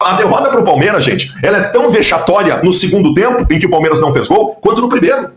A derrota para o Palmeiras, gente, ela é tão vexatória no segundo tempo, em que o Palmeiras não fez gol, quanto no primeiro.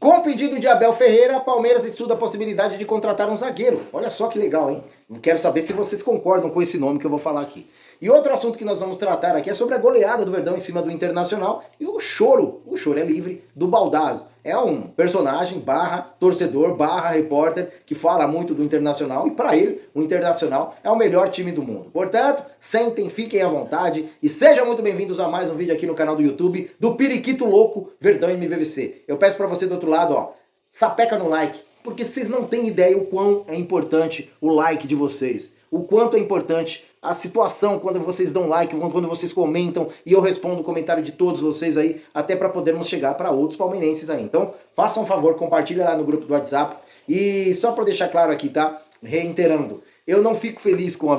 Com o pedido de Abel Ferreira, Palmeiras estuda a possibilidade de contratar um zagueiro. Olha só que legal, hein? Quero saber se vocês concordam com esse nome que eu vou falar aqui. E outro assunto que nós vamos tratar aqui é sobre a goleada do Verdão em cima do Internacional e o choro é livre, do Baldasso. É um personagem, barra torcedor, barra repórter, que fala muito do Internacional, e para ele, o Internacional é o melhor time do mundo. Portanto, sentem, fiquem à vontade e sejam muito bem-vindos a mais um vídeo aqui no canal do YouTube do Periquito Louco Verdão MVVC. Eu peço para você do outro lado, ó, sapeca no like, porque vocês não têm ideia o quão é importante o like de vocês. O quanto é importante a situação quando vocês dão like, quando vocês comentam, e eu respondo o comentário de todos vocês aí, até para podermos chegar para outros palmeirenses aí. Então, façam um favor, compartilha lá no grupo do WhatsApp. E só para deixar claro aqui, tá? Reiterando, eu não fico feliz com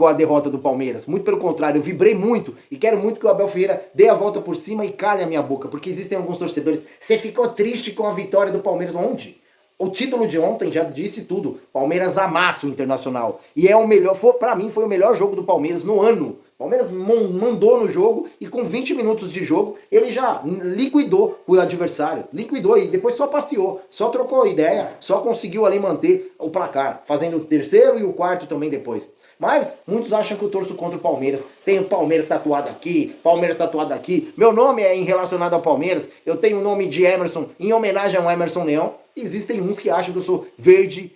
a derrota do Palmeiras. Muito pelo contrário, eu vibrei muito e quero muito que o Abel Ferreira dê a volta por cima e calhe a minha boca, porque existem alguns torcedores. Você ficou triste com a vitória do Palmeiras? Onde? O título de ontem já disse tudo. Palmeiras amassa o Internacional. E é o melhor, pra mim foi o melhor jogo do Palmeiras no ano. Palmeiras mandou no jogo e com 20 minutos de jogo ele já liquidou o adversário. Liquidou e depois só passeou, só trocou ideia, só conseguiu ali manter o placar, fazendo o terceiro e o quarto também depois. Mas muitos acham que eu torço contra o Palmeiras. Tem o Palmeiras tatuado aqui, Palmeiras tatuado aqui. Meu nome é relacionado ao Palmeiras. Eu tenho o nome de Emerson em homenagem ao Emerson Leão. Existem uns que acham que eu sou verde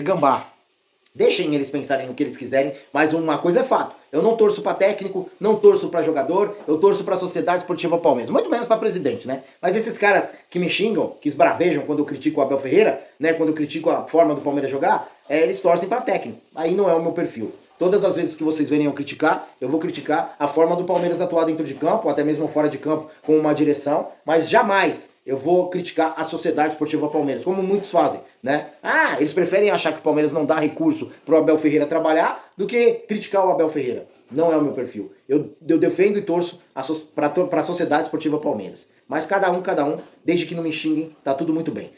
gambá. Deixem eles pensarem no que eles quiserem, mas uma coisa é fato. Eu não torço para técnico, não torço para jogador, eu torço para a Sociedade Esportiva Palmeiras. Muito menos para presidente, né? Mas esses caras que me xingam, que esbravejam quando eu critico o Abel Ferreira, né? Quando eu critico a forma do Palmeiras jogar, eles torcem para técnico. Aí não é o meu perfil. Todas as vezes que vocês verem eu vou criticar a forma do Palmeiras atuar dentro de campo, ou até mesmo fora de campo, com uma direção, mas jamais eu vou criticar a Sociedade Esportiva Palmeiras, como muitos fazem, né? Ah, eles preferem achar que o Palmeiras não dá recurso para o Abel Ferreira trabalhar do que criticar o Abel Ferreira. Não é o meu perfil. Eu defendo e torço para a Sociedade Esportiva Palmeiras. Mas cada um, desde que não me xinguem, tá tudo muito bem.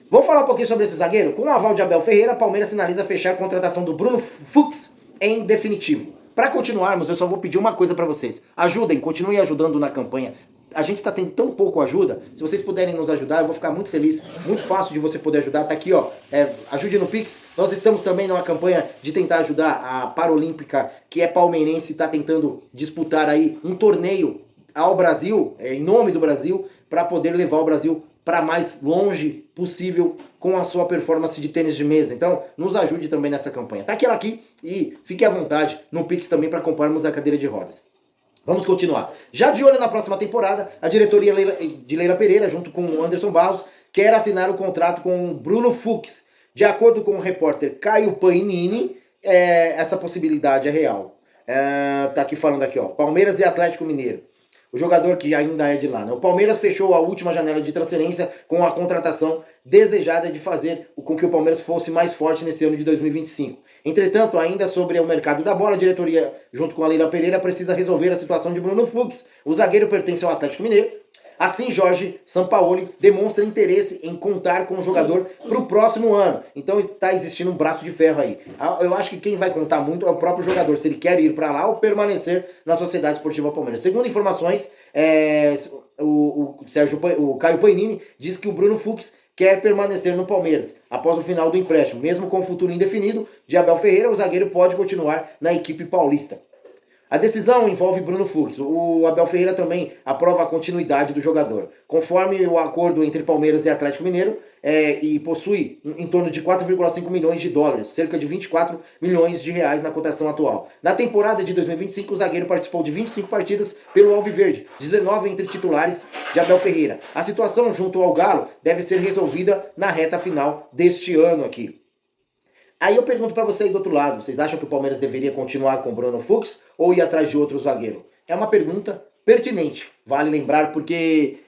Vou falar um pouquinho sobre esse zagueiro. Com o aval de Abel Ferreira, Palmeiras sinaliza fechar a contratação do Bruno Fux em definitivo. Para continuarmos, eu só vou pedir uma coisa para vocês. Ajudem, continuem ajudando na campanha. A gente está tendo tão pouco ajuda. Se vocês puderem nos ajudar, eu vou ficar muito feliz. Muito fácil de você poder ajudar. Tá aqui, ó. Ajude no Pix. Nós estamos também numa campanha de tentar ajudar a Paralímpica, que é palmeirense, está tentando disputar aí um torneio ao Brasil, em nome do Brasil, para poder levar o Brasil para mais longe possível com a sua performance de tênis de mesa. Então, nos ajude também nessa campanha. Tá aquela aqui e fique à vontade no Pix também para comprarmos a cadeira de rodas. Vamos continuar. Já de olho na próxima temporada, a diretoria de Leila Pereira, junto com o Anderson Barros, quer assinar o contrato com o Bruno Fux. De acordo com o repórter Caio Painini, essa possibilidade é real. Tá aqui falando aqui, ó. Palmeiras e Atlético Mineiro. O jogador que ainda é de lá, né? O Palmeiras fechou a última janela de transferência com a contratação desejada de fazer com que o Palmeiras fosse mais forte nesse ano de 2025. Entretanto, ainda sobre o mercado da bola, a diretoria, junto com a Leila Pereira, precisa resolver a situação de Bruno Fux. O zagueiro pertence ao Atlético Mineiro. Assim, Jorge Sampaoli demonstra interesse em contar com o jogador para o próximo ano. Então está existindo um braço de ferro aí. Eu acho que quem vai contar muito é o próprio jogador, se ele quer ir para lá ou permanecer na Sociedade Esportiva Palmeiras. Segundo informações, o Caio Painini diz que o Bruno Fux quer permanecer no Palmeiras após o final do empréstimo. Mesmo com o futuro indefinido de Abel Ferreira, o zagueiro pode continuar na equipe paulista. A decisão envolve Bruno Fux. O Abel Ferreira também aprova a continuidade do jogador. Conforme o acordo entre Palmeiras e Atlético Mineiro, e possui em torno de 4,5 milhões de dólares, cerca de 24 milhões de reais na cotação atual. Na temporada de 2025, o zagueiro participou de 25 partidas pelo Alviverde, 19 entre titulares de Abel Ferreira. A situação junto ao Galo deve ser resolvida na reta final deste ano aqui. Aí eu pergunto para vocês do outro lado, vocês acham que o Palmeiras deveria continuar com o Bruno Fux ou ir atrás de outro zagueiro? É uma pergunta pertinente, vale lembrar, porque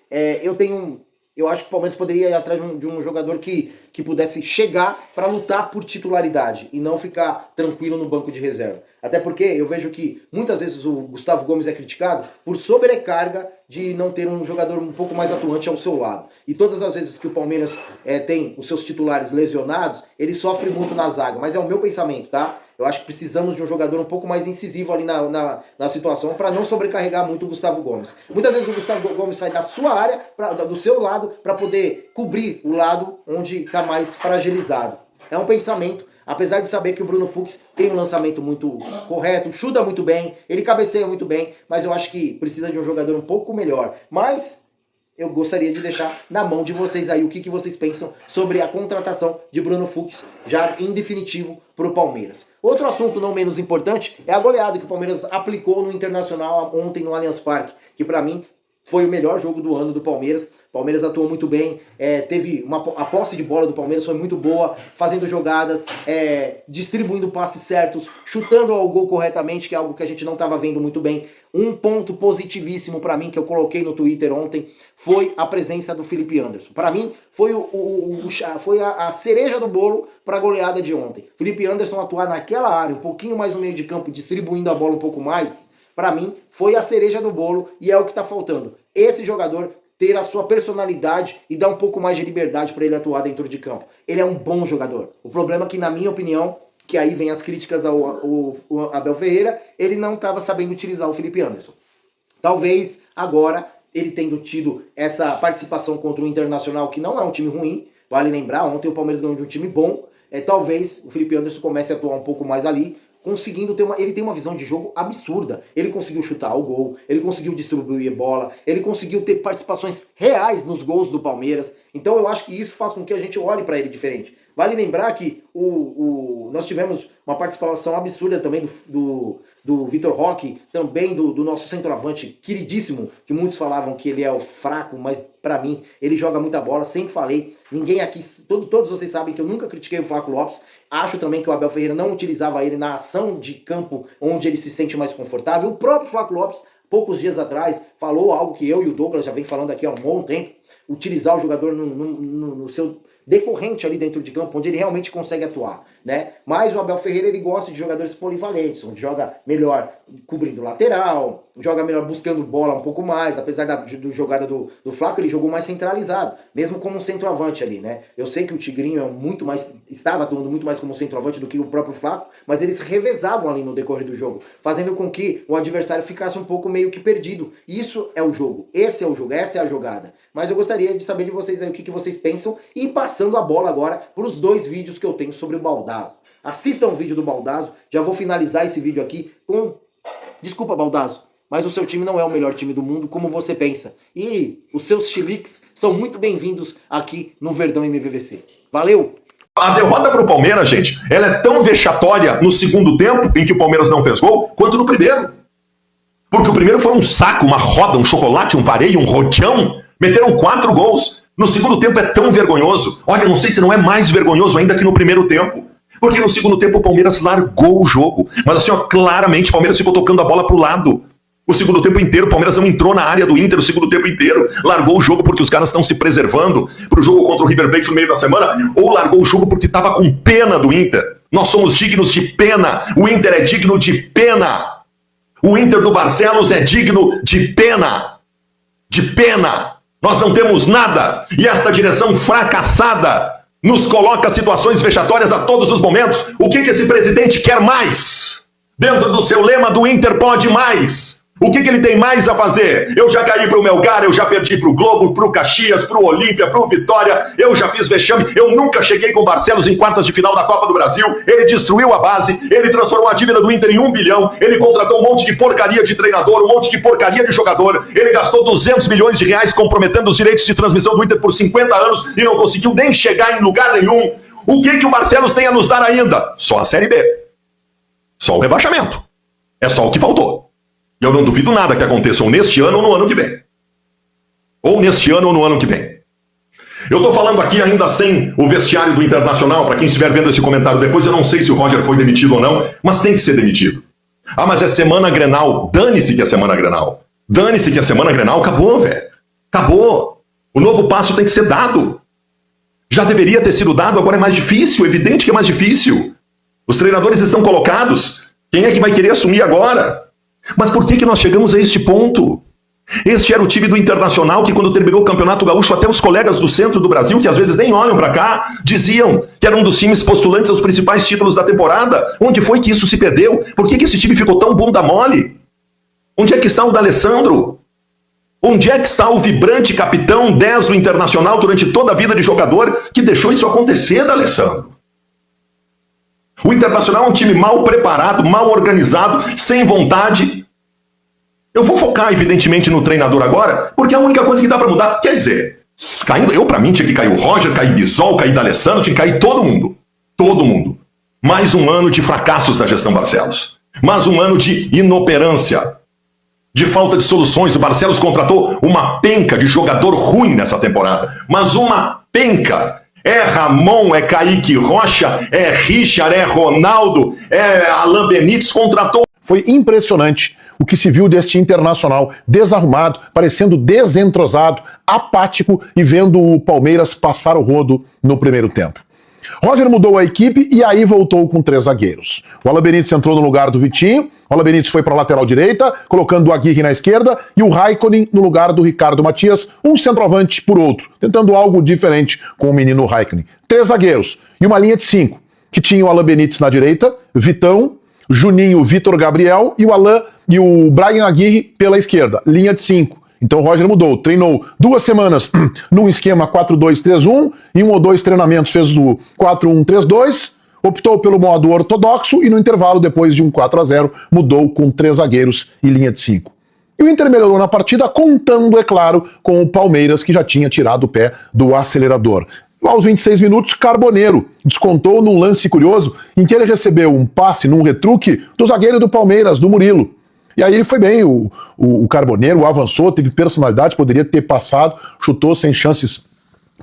eu acho que o Palmeiras poderia ir atrás de um jogador que pudesse chegar para lutar por titularidade e não ficar tranquilo no banco de reserva. Até porque eu vejo que muitas vezes o Gustavo Gomes é criticado por sobrecarga de não ter um jogador um pouco mais atuante ao seu lado. E todas as vezes que o Palmeiras tem os seus titulares lesionados, ele sofre muito na zaga. Mas é o meu pensamento, tá? Eu acho que precisamos de um jogador um pouco mais incisivo ali na situação para não sobrecarregar muito o Gustavo Gomes. Muitas vezes o Gustavo Gomes sai da sua área, do seu lado, para poder cobrir o lado onde está mais fragilizado. É um pensamento, apesar de saber que o Bruno Fux tem um lançamento muito correto, chuta muito bem, ele cabeceia muito bem, mas eu acho que precisa de um jogador um pouco melhor. Mas eu gostaria de deixar na mão de vocês aí o que vocês pensam sobre a contratação de Bruno Fux, já em definitivo, para o Palmeiras. Outro assunto não menos importante é a goleada que o Palmeiras aplicou no Internacional ontem no Allianz Parque, que para mim foi o melhor jogo do ano do Palmeiras. O Palmeiras atuou muito bem, teve a posse de bola do Palmeiras foi muito boa, fazendo jogadas, distribuindo passes certos, chutando ao gol corretamente, que é algo que a gente não estava vendo muito bem. Um ponto positivíssimo para mim, que eu coloquei no Twitter ontem, foi a presença do Felipe Anderson. Para mim, foi a cereja do bolo para a goleada de ontem. Felipe Anderson atuar naquela área, um pouquinho mais no meio de campo, distribuindo a bola um pouco mais, para mim, foi a cereja do bolo e é o que está faltando. Esse jogador ter a sua personalidade e dar um pouco mais de liberdade para ele atuar dentro de campo. Ele é um bom jogador. O problema é que, na minha opinião, que aí vem as críticas ao Abel Ferreira, ele não estava sabendo utilizar o Felipe Anderson. Talvez agora, ele tendo tido essa participação contra o Internacional, que não é um time ruim, vale lembrar, ontem o Palmeiras ganhou de um time bom, talvez o Felipe Anderson comece a atuar um pouco mais ali, conseguindo ele tem uma visão de jogo absurda. Ele conseguiu chutar o gol, ele conseguiu distribuir bola, ele conseguiu ter participações reais nos gols do Palmeiras. Então eu acho que isso faz com que a gente olhe para ele diferente. Vale lembrar que nós tivemos uma participação absurda também do Vitor Roque, também do nosso centroavante queridíssimo, que muitos falavam que ele é o fraco, mas para mim ele joga muita bola, sempre falei. Ninguém aqui, todos vocês sabem que eu nunca critiquei o Flaco Lopes. Acho também que o Abel Ferreira não utilizava ele na ação de campo onde ele se sente mais confortável. O próprio Flaco Lopes, poucos dias atrás, falou algo que eu e o Douglas já vem falando aqui há um bom tempo. Utilizar o jogador no seu decorrente ali dentro de campo, onde ele realmente consegue atuar, né? Mas o Abel Ferreira, ele gosta de jogadores polivalentes, onde joga melhor cobrindo lateral, joga melhor buscando bola um pouco mais, apesar do jogada do Flaco, ele jogou mais centralizado, mesmo como um centroavante ali, né? Eu sei que o Tigrinho estava atuando muito mais como centroavante do que o próprio Flaco, mas eles revezavam ali no decorrer do jogo, fazendo com que o adversário ficasse um pouco meio que perdido. Isso é o jogo, esse é o jogo, essa é a jogada. Mas eu gostaria de saber de vocês aí o que vocês pensam e passando a bola agora para os 2 vídeos que eu tenho sobre o Baldasso. Assistam o vídeo do Baldasso, já vou finalizar esse vídeo aqui com... Desculpa, Baldasso, mas o seu time não é o melhor time do mundo como você pensa. E os seus chiliques são muito bem-vindos aqui no Verdão MVVC. Valeu! A derrota para o Palmeiras, gente, ela é tão vexatória no segundo tempo, em que o Palmeiras não fez gol, quanto no primeiro. Porque o primeiro foi um saco, uma roda, um chocolate, um vareio, um rodeão. Meteram 4 gols. No segundo tempo é tão vergonhoso. Olha, não sei se não é mais vergonhoso ainda que no primeiro tempo. Porque no segundo tempo o Palmeiras largou o jogo. Mas assim, ó, claramente o Palmeiras ficou tocando a bola pro lado. O segundo tempo inteiro, o Palmeiras não entrou na área do Inter o segundo tempo inteiro. Largou o jogo porque os caras estão se preservando pro jogo contra o River Plate no meio da semana. Ou largou o jogo porque estava com pena do Inter. Nós somos dignos de pena. O Inter é digno de pena. O Inter do Barcelos é digno de pena. De pena. Nós não temos nada, e esta direção fracassada nos coloca situações vexatórias a todos os momentos. O que esse presidente quer mais? Dentro do seu lema do Inter pode mais. O que ele tem mais a fazer? Eu já caí pro Melgar, eu já perdi pro Globo, pro Caxias, pro Olímpia, pro Vitória, eu já fiz vexame, eu nunca cheguei com o Barcelos em quartas de final da Copa do Brasil, ele destruiu a base, ele transformou a dívida do Inter em 1 bilhão, ele contratou um monte de porcaria de treinador, um monte de porcaria de jogador, ele gastou 200 milhões de reais comprometendo os direitos de transmissão do Inter por 50 anos e não conseguiu nem chegar em lugar nenhum. O que o Barcelos tem a nos dar ainda? Só a Série B. Só o rebaixamento. É só o que faltou. E eu não duvido nada que aconteça ou neste ano ou no ano que vem. Ou neste ano ou no ano que vem. Eu estou falando aqui ainda sem o vestiário do Internacional, para quem estiver vendo esse comentário depois, eu não sei se o Roger foi demitido ou não, mas tem que ser demitido. Ah, mas é semana Grenal. Dane-se que é semana Grenal. Dane-se que é semana Grenal. Acabou, velho. Acabou. O novo passo tem que ser dado. Já deveria ter sido dado, agora é mais difícil. Evidente que é mais difícil. Os treinadores estão colocados. Quem é que vai querer assumir agora? Mas por que nós chegamos a este ponto? Este era o time do Internacional que, quando terminou o Campeonato Gaúcho, até os colegas do centro do Brasil, que às vezes nem olham para cá, diziam que era um dos times postulantes aos principais títulos da temporada. Onde foi que isso se perdeu? Por que esse time ficou tão bunda mole? Onde é que está o D'Alessandro? Onde é que está o vibrante capitão 10 do Internacional durante toda a vida de jogador que deixou isso acontecer, D'Alessandro? O Internacional é um time mal preparado, mal organizado, sem vontade. Eu vou focar, evidentemente, no treinador agora, porque é a única coisa que dá pra mudar. Quer dizer, caindo, pra mim, tinha que cair o Roger, cair Bisol, cair D'Alessandro, tinha que cair todo mundo. Todo mundo. Mais um ano de fracassos da gestão Barcelos. Mais um ano de inoperância. De falta de soluções. O Barcelos contratou uma penca de jogador ruim nessa temporada. Mas uma penca. É Ramon, é Kaique Rocha, é Richard, é Ronaldo, é Alain Benítez, contratou. Foi impressionante o que se viu deste Internacional desarrumado, parecendo desentrosado, apático e vendo o Palmeiras passar o rodo no primeiro tempo. Roger mudou a equipe e aí voltou com 3 zagueiros. O Alain Benítez entrou no lugar do Vitinho, o Alain Benítez foi para a lateral direita, colocando o Aguirre na esquerda e o Raikkonen no lugar do Ricardo Matias, um centroavante por outro, tentando algo diferente com o menino Raikkonen. 3 zagueiros e uma linha de 5, que tinha o Alain Benítez na direita, Vitão, Juninho, Vitor Gabriel e o Alain e o Brian Aguirre pela esquerda, linha de 5. Então o Roger mudou, treinou 2 semanas num esquema 4-2-3-1, em 1 ou 2 treinamentos fez o 4-1-3-2, optou pelo modo ortodoxo e no intervalo, depois de um 4-0, mudou com 3 zagueiros e linha de 5. E o Inter melhorou na partida, contando, é claro, com o Palmeiras, que já tinha tirado o pé do acelerador. Aos 26 minutos, Carboneiro descontou num lance curioso em que ele recebeu um passe num retruque do zagueiro do Palmeiras, do Murilo. E aí ele foi bem, o Carboneiro avançou, teve personalidade, poderia ter passado, chutou sem chances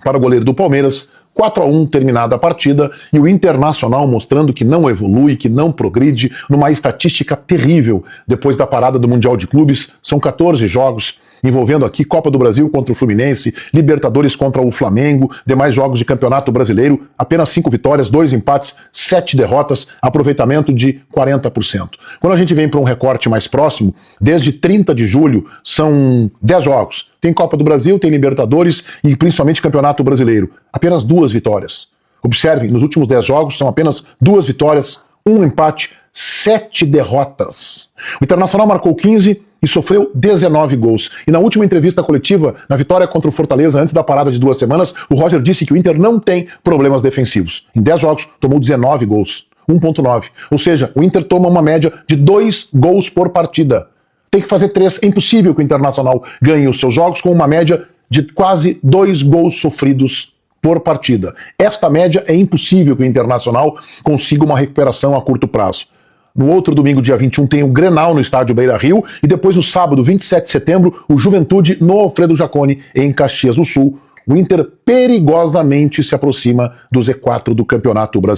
para o goleiro do Palmeiras. 4-1 terminada a partida e o Internacional mostrando que não evolui, que não progride, numa estatística terrível depois da parada do Mundial de Clubes. São 14 jogos, envolvendo aqui Copa do Brasil contra o Fluminense, Libertadores contra o Flamengo, demais jogos de Campeonato Brasileiro, apenas 5 vitórias, 2 empates, 7 derrotas, aproveitamento de 40%. Quando a gente vem para um recorte mais próximo, desde 30 de julho são 10 jogos. Tem Copa do Brasil, tem Libertadores e principalmente Campeonato Brasileiro. Apenas 2 vitórias. Observem, nos últimos 10 jogos são apenas 2 vitórias, 1 empate, 7 derrotas. O Internacional marcou 15 e sofreu 19 gols. E na última entrevista coletiva, na vitória contra o Fortaleza, antes da parada de 2 semanas, o Roger disse que o Inter não tem problemas defensivos. Em 10 jogos, tomou 19 gols. 1,9. Ou seja, o Inter toma uma média de 2 gols por partida. Tem que fazer 3. É impossível que o Internacional ganhe os seus jogos com uma média de quase 2 gols sofridos por partida. Esta média é impossível que o Internacional consiga uma recuperação a curto prazo. No outro domingo, dia 21, tem o Grenal no estádio Beira-Rio e depois no sábado, 27 de setembro, o Juventude no Alfredo Jaconi, em Caxias do Sul. O Inter perigosamente se aproxima do Z4 do Campeonato Brasileiro.